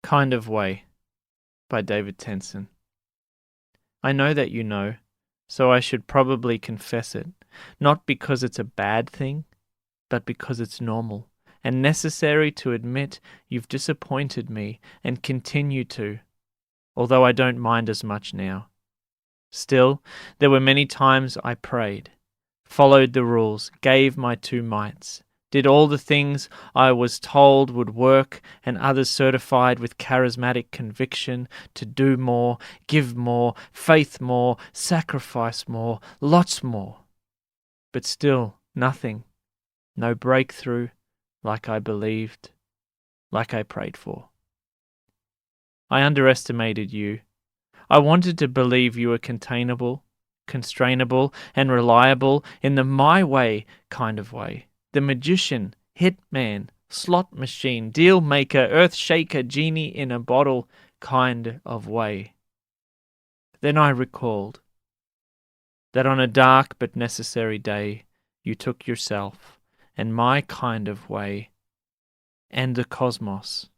Kind of Way by David Tensen. I know that you know, so I should probably confess it, not because it's a bad thing, but because it's normal and necessary to admit you've disappointed me and continue to, although I don't mind as much now. Still, there were many times I prayed, followed the rules, gave my 2 mites, did all the things I was told would work and others certified with charismatic conviction to do more, give more, faith more, sacrifice more, lots more. But still, nothing. No breakthrough like I believed, like I prayed for. I underestimated you. I wanted to believe you were containable, constrainable, and reliable in the my way kind of way. The magician, hitman, slot machine, deal maker, earth shaker, genie in a bottle kind of way. Then I recalled that on a dark but necessary day you took yourself and my kind of way and the cosmos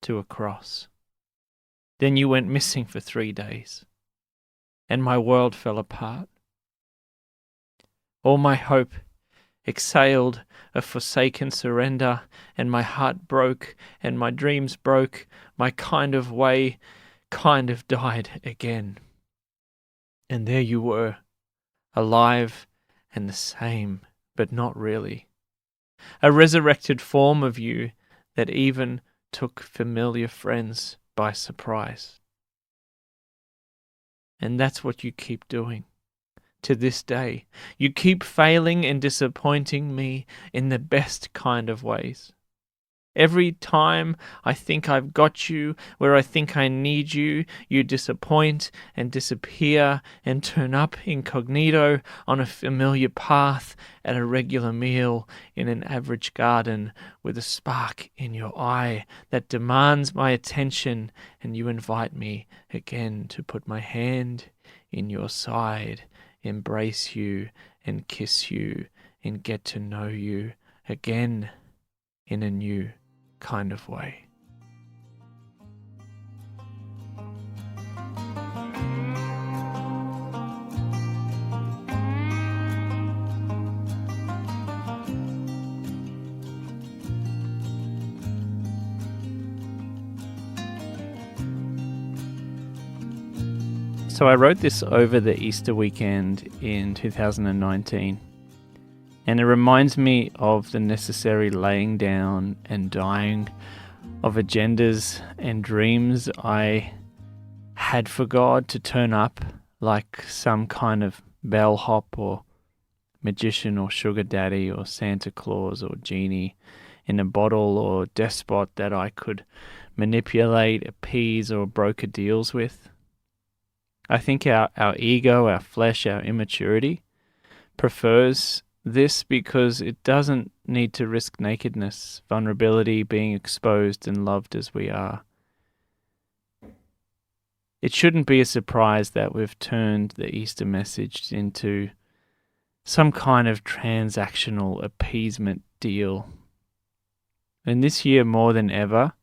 to a cross. Then you went missing for 3 days, and my world fell apart. All my hope exhaled a forsaken surrender, and my heart broke, and my dreams broke, my kind of way kind of died again. And there you were, alive and the same, but not really. A resurrected form of you that even took familiar friends by surprise. And that's what you keep doing. To this day, you keep failing and disappointing me in the best kind of ways. Every time I think I've got you, where I think I need you, you disappoint and disappear and turn up incognito on a familiar path at a regular meal in an average garden with a spark in your eye that demands my attention, and you invite me again to put my hand in your side, embrace you and kiss you and get to know you again in a new kind of way. So I wrote this over the Easter weekend in 2019, and it reminds me of the necessary laying down and dying of agendas and dreams I had for God to turn up like some kind of bellhop or magician or sugar daddy or Santa Claus or genie in a bottle or despot that I could manipulate, appease, or broker deals with. I think our ego, our flesh, our immaturity prefers this because it doesn't need to risk nakedness, vulnerability, being exposed and loved as we are. It shouldn't be a surprise that we've turned the Easter message into some kind of transactional appeasement deal. And this year more than ever,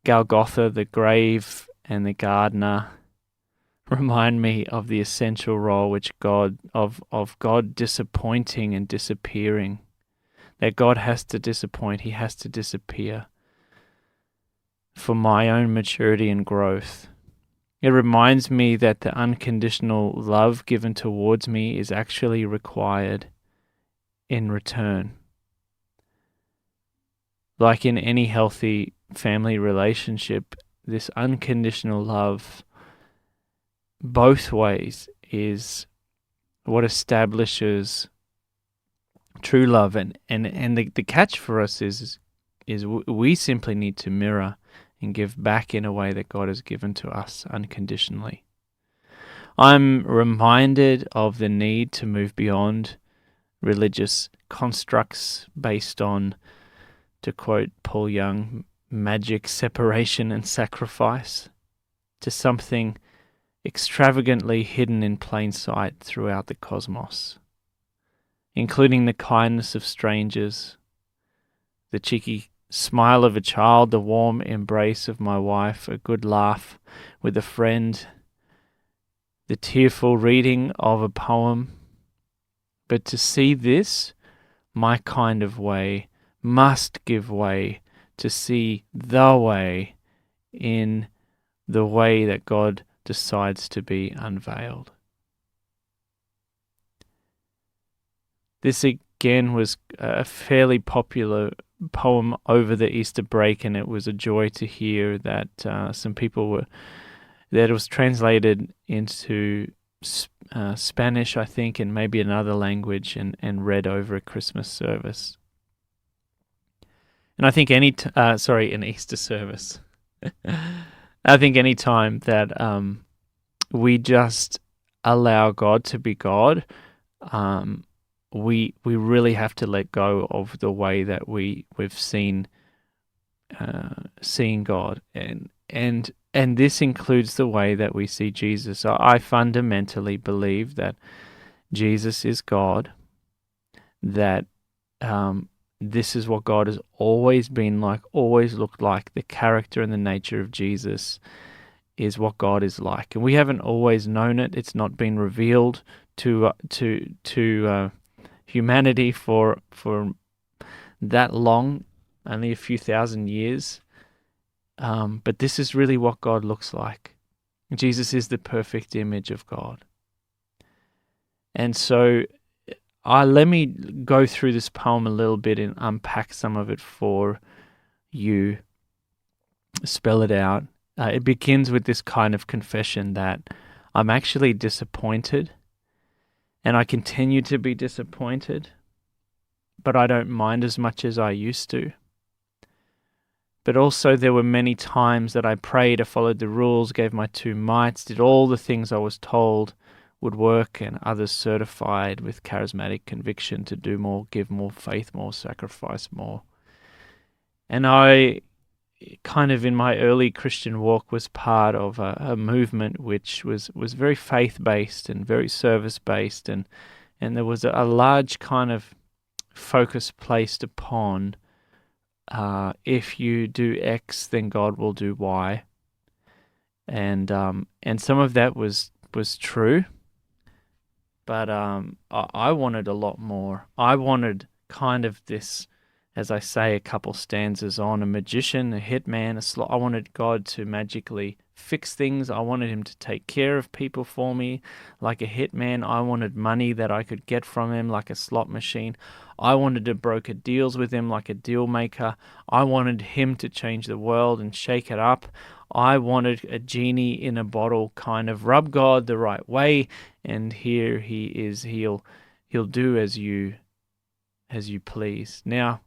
Golgotha, the grave, and the gardener remind me of the essential role which God disappointing and disappearing. That God has to disappoint, he has to disappear for my own maturity and growth. It reminds me that the unconditional love given towards me is actually required in return. Like in any healthy family relationship, this unconditional love both ways is what establishes true love, and the catch for us is we simply need to mirror and give back in a way that God has given to us unconditionally. I'm reminded of the need to move beyond religious constructs based on, to quote Paul Young, magic, separation and sacrifice, to something extravagantly hidden in plain sight throughout the cosmos, including the kindness of strangers, the cheeky smile of a child, the warm embrace of my wife, a good laugh with a friend, the tearful reading of a poem. But to see this, my kind of way, must give way to see the way in the way that God decides to be unveiled. This again was a fairly popular poem over the Easter break, and it was a joy to hear that some people that it was translated into Spanish, I think, and maybe another language, and read over a Christmas service. And I think an Easter service. I think any time that we just allow God to be God, we really have to let go of the way that we've seen God, and this includes the way that we see Jesus. So I fundamentally believe that Jesus is God, that this is what God has always been like, always looked like. The character and the nature of Jesus is what God is like, and we haven't always known it. It's not been revealed to humanity for that long, only a few thousand years. But this is really what God looks like. Jesus is the perfect image of God. And so let me go through this poem a little bit and unpack some of it for you, spell it out. It begins with this kind of confession that I'm actually disappointed, and I continue to be disappointed, but I don't mind as much as I used to. But also there were many times that I prayed, I followed the rules, gave my 2 mites, did all the things I was told would work, and others certified with charismatic conviction to do more, give more, faith more, sacrifice more. And I kind of in my early Christian walk was part of a movement which was very faith-based and very service-based, and there was a large kind of focus placed upon if you do X, then God will do Y, and some of that was true, but I wanted a lot more. I wanted kind of this, as I say a couple stanzas on, a magician, a hitman, I wanted God to magically fix things. I wanted him to take care of people for me like a hitman. I wanted money that I could get from him like a slot machine. I wanted to broker deals with him like a deal maker. I wanted him to change the world and shake it up. I wanted a genie in a bottle, kind of rub God the right way, and here he is. He'll do as you please. Now,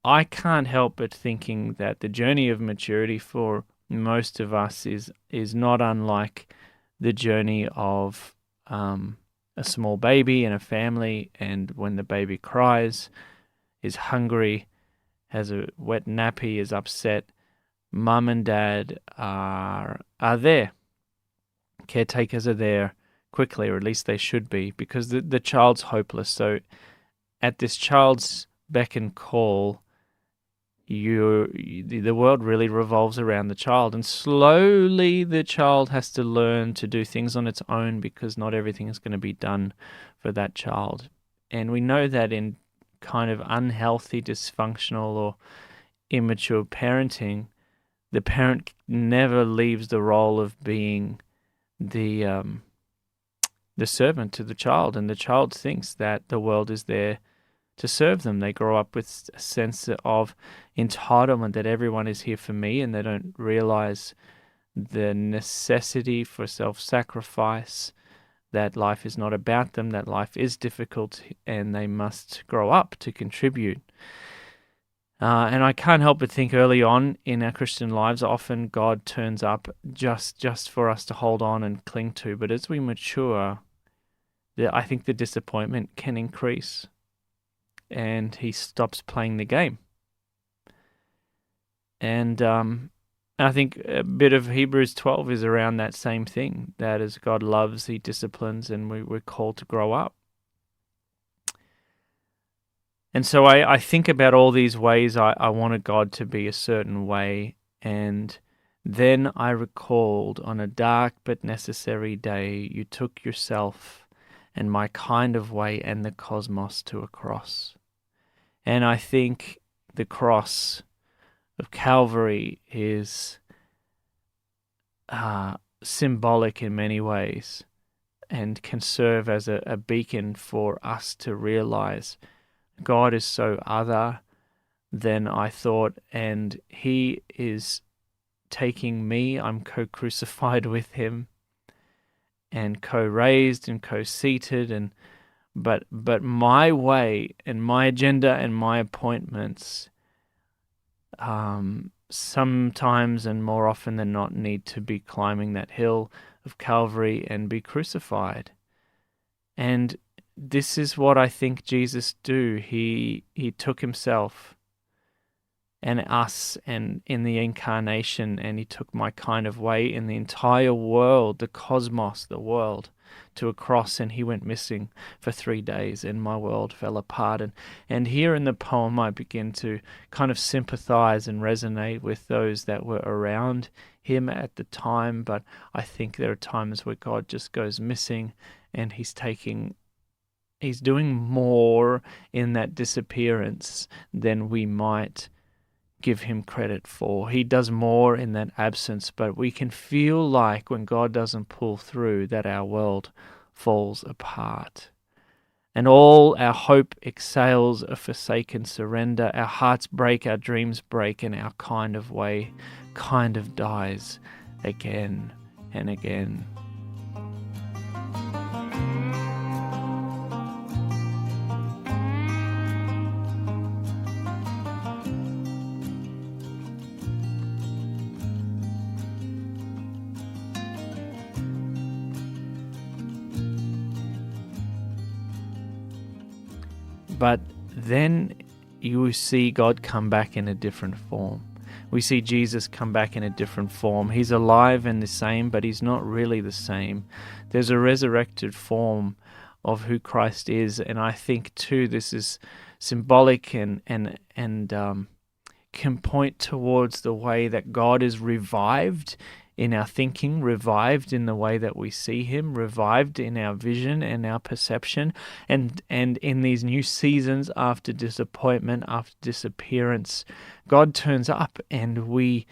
I can't help but thinking that the journey of maturity for most of us is not unlike the journey of a small baby in a family, and when the baby cries, is hungry, has a wet nappy, is upset, mum and dad are there. Caretakers are there quickly, or at least they should be, because the child's hopeless. So at this child's beck and call, the world really revolves around the child, and slowly the child has to learn to do things on its own, because not everything is going to be done for that child. And we know that in kind of unhealthy, dysfunctional, or immature parenting, the parent never leaves the role of being the servant to the child, and the child thinks that the world is there to serve them. They grow up with a sense of entitlement that everyone is here for me, and they don't realize the necessity for self-sacrifice, that life is not about them, that life is difficult, and they must grow up to contribute. And I can't help but think early on in our Christian lives, often God turns up just for us to hold on and cling to. But as we mature, I think the disappointment can increase, and he stops playing the game. And I think a bit of Hebrews 12 is around that same thing, that as God loves, he disciplines, and we're called to grow up. And so I think about all these ways I wanted God to be a certain way. And then I recalled on a dark but necessary day, you took yourself and my kind of way and the cosmos to a cross. And I think the cross of Calvary is symbolic in many ways and can serve as a beacon for us to realize God is so other than I thought, and he is taking me. I'm co-crucified with him and co-raised and co-seated, and but my way and my agenda and my appointments sometimes and more often than not need to be climbing that hill of Calvary and be crucified. And this is what I think Jesus do. He took himself and us and in the incarnation, and he took my kind of way in the entire world, the cosmos, the world, to a cross, and he went missing for 3 days and my world fell apart. And here in the poem I begin to kind of sympathize and resonate with those that were around him at the time, but I think there are times where God just goes missing and he's doing more in that disappearance than we might give him credit for. He does more in that absence, but we can feel like when God doesn't pull through that our world falls apart. And all our hope exhales a forsaken surrender. Our hearts break, our dreams break, and our kind of way kind of dies again and again. But then you see God come back in a different form. We see Jesus come back in a different form. He's alive and the same, but he's not really the same. There's a resurrected form of who Christ is, and I think too this is symbolic and can point towards the way that God is revived in our thinking, revived in the way that we see him, revived in our vision and our perception, and in these new seasons after disappointment, after disappearance, God turns up and we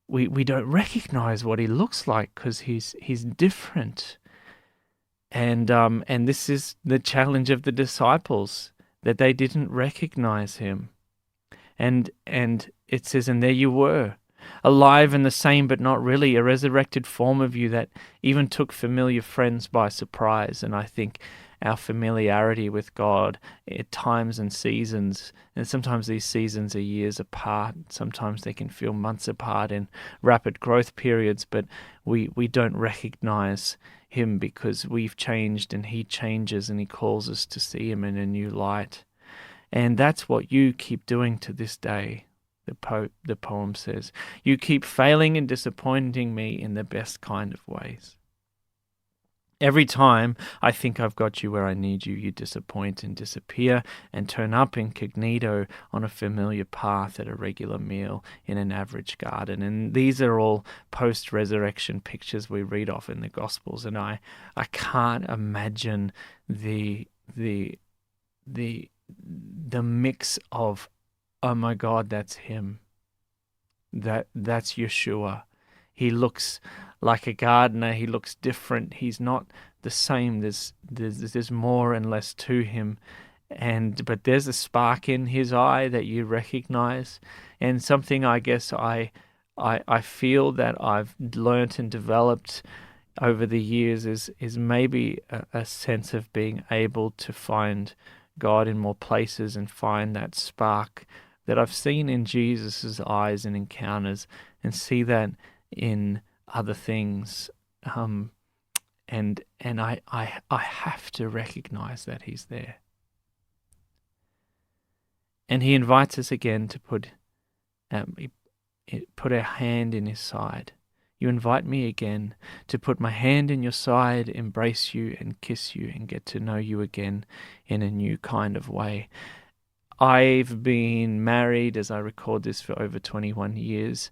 don't recognize what he looks like because he's different. And this is the challenge of the disciples, that they didn't recognize him. And it says, and there you were, alive and the same, but not really, a resurrected form of you that even took familiar friends by surprise. And I think our familiarity with God at times and seasons, and sometimes these seasons are years apart, sometimes they can feel months apart in rapid growth periods, but we don't recognize him because we've changed and he changes and he calls us to see him in a new light. And that's what you keep doing to this day. The poem says, you keep failing and disappointing me in the best kind of ways. Every time I think I've got you where I need you, you disappoint and disappear and turn up incognito on a familiar path at a regular meal in an average garden. And these are all post-resurrection pictures we read off in the Gospels. And I can't imagine the mix of, oh my God, that's him. That's Yeshua. He looks like a gardener. He looks different. He's not the same. There's more and less to him. But there's a spark in his eye that you recognize. And something I guess I feel that I've learnt and developed over the years is maybe a sense of being able to find God in more places and find that spark that I've seen in Jesus's eyes and encounters, and see that in other things. And I have to recognize that he's there. And he invites us again to put our hand in his side. You invite me again to put my hand in your side, embrace you and kiss you and get to know you again in a new kind of way. I've been married, as I record this, for over 21 years,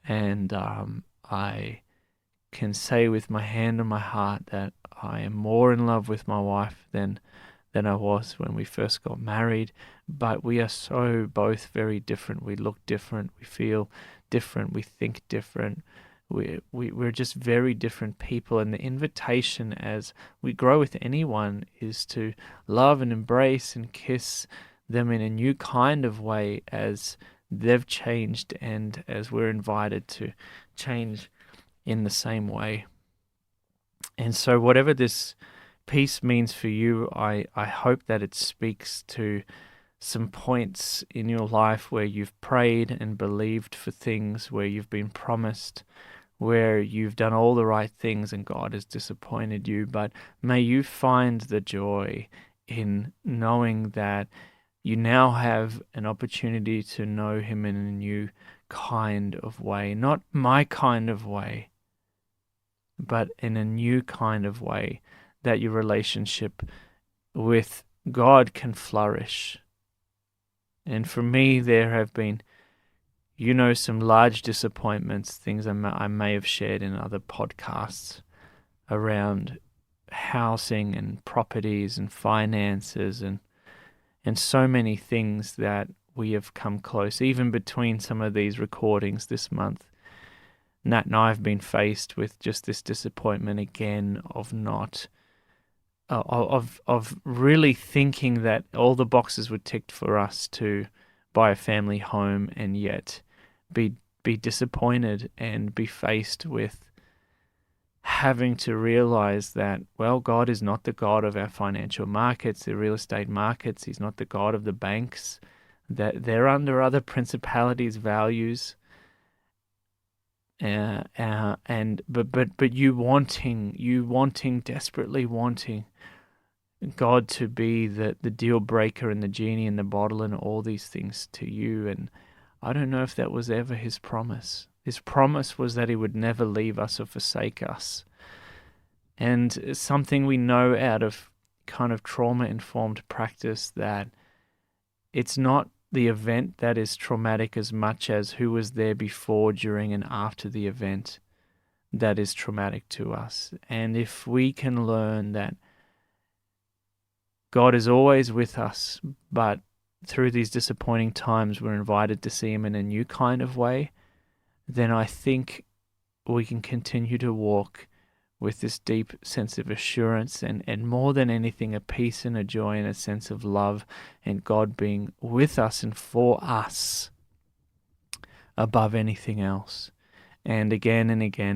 and I can say with my hand on my heart that I am more in love with my wife than I was when we first got married. But we are so both very different. We look different, we feel different, we think different. We're just very different people, and the invitation as we grow with anyone is to love and embrace and kiss them in a new kind of way as they've changed, and as we're invited to change in the same way. And so whatever this piece means for you, I hope that it speaks to some points in your life where you've prayed and believed for things, where you've been promised, where you've done all the right things and God has disappointed you. But may you find the joy in knowing that you now have an opportunity to know Him in a new kind of way. Not my kind of way, but in a new kind of way, that your relationship with God can flourish. And for me, there have been, some large disappointments, things I may have shared in other podcasts around housing and properties and finances and so many things that we have come close. Even between some of these recordings this month, Nat and I have been faced with just this disappointment again of really thinking that all the boxes were ticked for us to buy a family home, and yet be disappointed and be faced with having to realize that, well, God is not the God of our financial markets, the real estate markets. He's not the God of the banks. That they're under other principalities' values. But you desperately wanting God to be the deal breaker and the genie in the bottle and all these things to you. And I don't know if that was ever His promise. His promise was that He would never leave us or forsake us. And something we know out of kind of trauma-informed practice, that it's not the event that is traumatic as much as who was there before, during, and after the event that is traumatic to us. And if we can learn that God is always with us, but through these disappointing times we're invited to see Him in a new kind of way, then I think we can continue to walk with this deep sense of assurance and more than anything, a peace and a joy and a sense of love, and God being with us and for us above anything else. And again,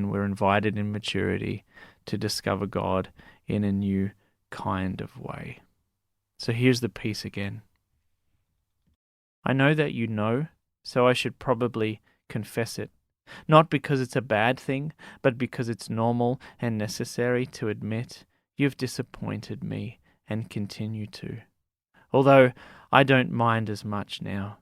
we're invited in maturity to discover God in a new kind of way. So here's the piece again. I know that you know, so I should probably confess it. Not because it's a bad thing, but because it's normal and necessary to admit you've disappointed me and continue to. Although I don't mind as much now.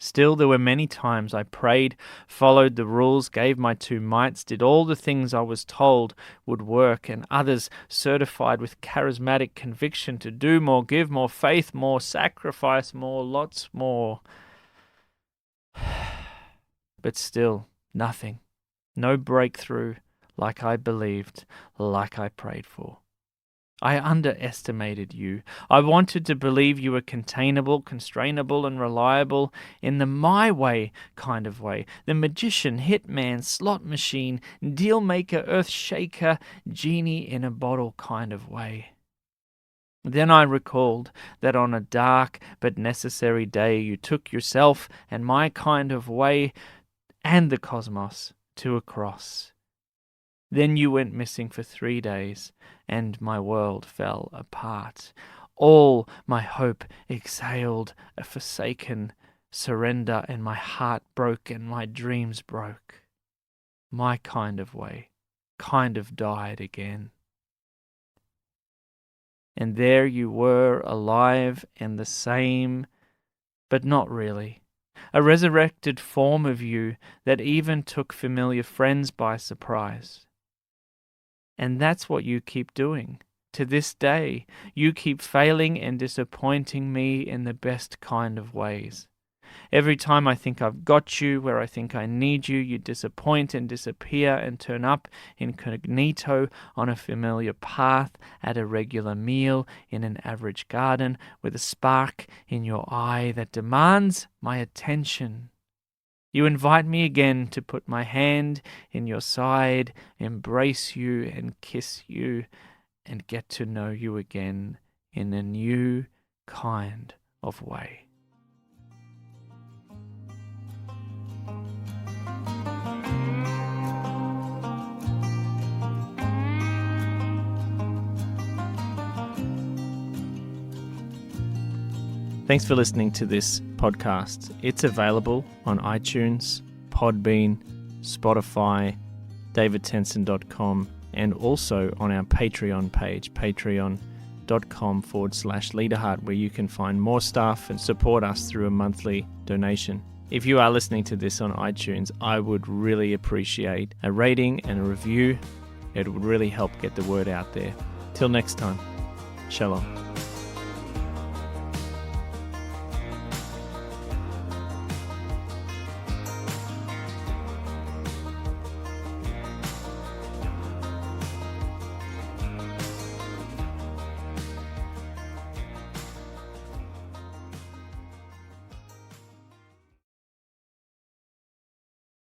Still, there were many times I prayed, followed the rules, gave my two mites, did all the things I was told would work, and others certified with charismatic conviction to do more, give more, faith more, sacrifice more, lots more. But still, nothing. No breakthrough like I believed, like I prayed for. I underestimated you. I wanted to believe you were containable, constrainable, and reliable in the my way kind of way. The magician, hitman, slot machine, deal maker, earth shaker, genie in a bottle kind of way. Then I recalled that on a dark but necessary day you took yourself and my kind of way and the cosmos to a cross. Then you went missing for 3 days, and my world fell apart. All my hope exhaled a forsaken surrender, and my heart broke and my dreams broke. My kind of way kind of died again. And there you were, alive and the same, but not really. A resurrected form of you that even took familiar friends by surprise. And that's what you keep doing. To this day, you keep failing and disappointing me in the best kind of ways. Every time I think I've got you, where I think I need you, you disappoint and disappear and turn up incognito on a familiar path, at a regular meal, in an average garden, with a spark in your eye that demands my attention. You invite me again to put my hand in your side, embrace you and kiss you, and get to know you again in a new kind of way. Thanks for listening to this podcast. It's available on iTunes, Podbean, Spotify, davidtensen.com, and also on our Patreon page, patreon.com/leaderheart, where you can find more stuff and support us through a monthly donation. If you are listening to this on iTunes, I would really appreciate a rating and a review. It would really help get the word out there. Till next time, shalom.